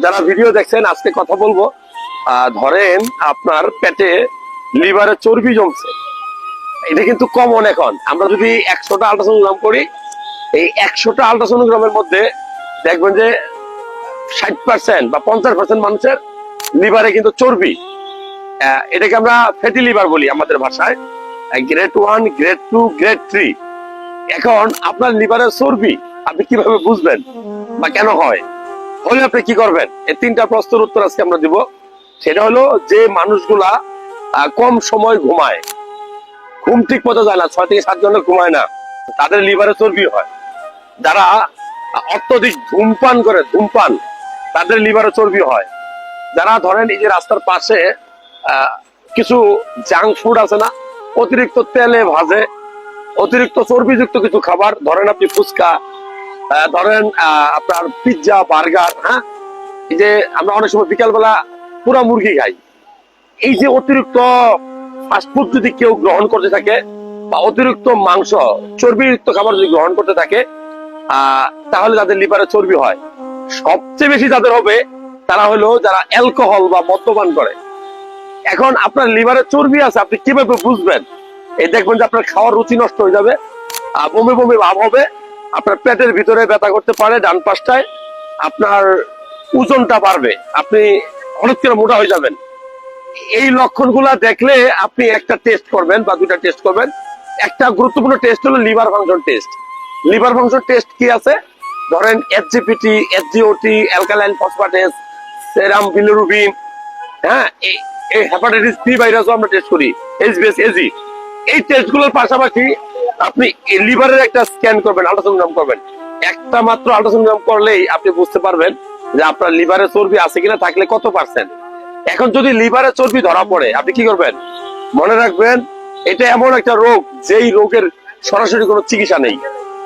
যারা ভিডিও দেখছেন আজকে কথা বলবো, ধরেন আপনার পেটে লিভারে চর্বি জমছে, এটা কিন্তু কমন। এখন আমরা যদি 100টা আল্ট্রাসোনোগ্রাম করি, এই 100টা আল্ট্রাসোনোগ্রামের মধ্যে দেখবেন যে 60% বা 50% মানুষের লিভারে কিন্তু চর্বি। এটাকে আমরা ফ্যাটি লিভার বলি আমাদের ভাষায়, গ্রেড 1, গ্রেড 2, গ্রেড 3। এখন আপনার লিভারের চর্বি আপনি কিভাবে বুঝবেন বা কেন হয়, হলে আপনি কি করবেন? এই 3টা প্রশ্নের উত্তর আজকে আমরা দিব। সেটা হলো যে মানুষগুলা কম সময় ঘুমায়, ঘুম ঠিক মতো যায় না, 6 থেকে 7 ঘন্টা ঘুমায় না, তাদের লিভারে চর্বি হয়। যারা অত্যধিক ধূমপান করে, ধূমপান, তাদের লিভারে চর্বি হয়। যারা ধরেন এই যে রাস্তার পাশে কিছু জাঙ্ক ফুড আছে না, অতিরিক্ত তেলে ভাজে, অতিরিক্ত চর্বিযুক্ত কিছু খাবার, ধরেন আপনি ফুচকা, ধরেন আপনার পিৎজা, বার্গার, হ্যাঁ, এই যে আমরা অনেক সময় বিকালবেলা পুরা মুরগি খাই, এই যে অতিরিক্ত ফাস্টফুড যদি কেউ গ্রহণ করতে থাকে বা অতিরিক্ত মাংস, চর্বিযুক্ত খাবার যদি গ্রহণ করতে থাকে, তাহলে তাদের লিভারে চর্বি হয়। সবচেয়ে বেশি যাদের হবে তারা হলো যারা অ্যালকোহল বা মদ্যপান করে। এখন আপনার লিভারে চর্বি আছে, আপনি কিভাবে বুঝবেন? এই দেখবেন যে আপনার খাওয়ার রুচি নষ্ট হয়ে যাবে, বমি বমি ভাব হবে, আপনার পেটের ভিতরে ব্যথা করতে পারে ডান পাশটায়, আপনার ওজনটা বাড়বে, আপনি হঠাৎ করে মোটা হয়ে যাবেন। এই লক্ষণগুলা দেখলে আপনি একটা টেস্ট করবেন বা 2টা টেস্ট করবেন। একটা গুরুত্বপূর্ণ টেস্ট হলো liver function test. Liver function test কি আছে? ধরেন এসজিপিটি, এসজিওটি, অ্যালকালাইন ফসফেটেস, সেরাম বিলিরুবিন, হ্যাঁ, এই হেপাটাইটিস বি ভাইরাসও আমরা টেস্ট করি, এইচবিএস, এজি। এই টেস্টগুলোর পাশাপাশি আপনি লিভারের একটা স্ক্যান করবেন, আল্ট্রাসোনোগ্রাম করবেন। একটা মাত্র আল্ট্রাসোনোগ্রাম করলেই আপনি বুঝতে পারবেন যে আপনার লিভারে চর্বি আছে কিনা, থাকলে কত পার্সেন্ট। এখন যদি লিভারে চর্বি ধরা পড়ে, আপনি কি করবেন? মনে রাখবেন, এটা এমন একটা রোগ যেই রোগের সরাসরি কোনো চিকিৎসা নেই,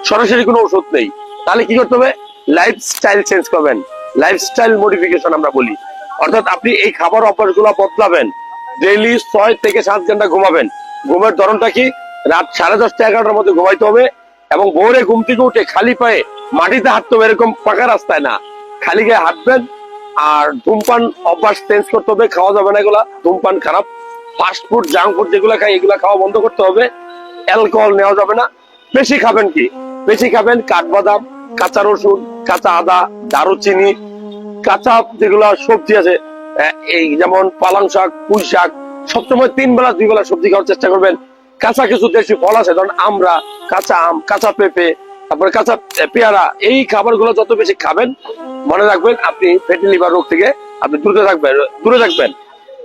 সরাসরি কোনো ওষুধ নেই। তাহলে কি করতে হবে? লাইফস্টাইল চেঞ্জ করবেন, লাইফস্টাইল মডিফিকেশন আমরা বলি। অর্থাৎ আপনি এই খাবার অভ্যাসগুলো বদলাবেন। ডেইলি 6 থেকে 7 ঘন্টা ঘুমাবেন। ঘুমের ধরনটা কি? রাত 10:30 11টার মধ্যে ঘুমাইতে হবে, এবং ভোরে ঘুম থেকে উঠে খালি পায়ে মাটিতে হাঁটতে হবে, এরকম পাকা রাস্তায় না, খালি গায়ে হাঁটবেন। আর ধূমপান অভ্যাস চেঞ্জ করতে হবে, খাওয়া যাবে না এগুলা, ধূমপান খারাপ। ফাস্ট ফুড, জাঙ্ক ফুড যেগুলো খাই, এগুলা খাওয়া বন্ধ করতে হবে। অ্যালকোহল নেওয়া যাবে না। বেশি খাবেন কি? বেশি খাবেন কাঠবাদাম, কাঁচা রসুন, কাঁচা আদা, দারুচিনি, কাঁচা যেগুলা সবজি আছে, এই যেমন পালং শাক, পুঁই শাক, সবসময় 3 বেলা 2 বেলা সবজি খাওয়ার চেষ্টা করবেন। কাঁচা কিছু দেশি ফল আছে, ধরেন আমরা, কাঁচা আম, কাঁচা পেঁপে, তারপরে কাঁচা পেয়ারা, এই খাবারগুলো যত বেশি খাবেন, মনে রাখবেন আপনি ফ্যাটি লিভার রোগ থেকে আপনি দূরে থাকবেন।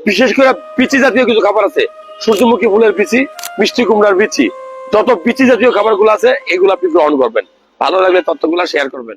বিশেষ করে বিচি জাতীয় কিছু খাবার আছে, সূর্যমুখী ফুলের বিচি, মিষ্টি কুমড়ার বিচি, যত বিচি জাতীয় খাবারগুলো আছে এগুলো আপনি গ্রহণ করবেন। ভালো লাগলে তথ্যগুলো শেয়ার করবেন।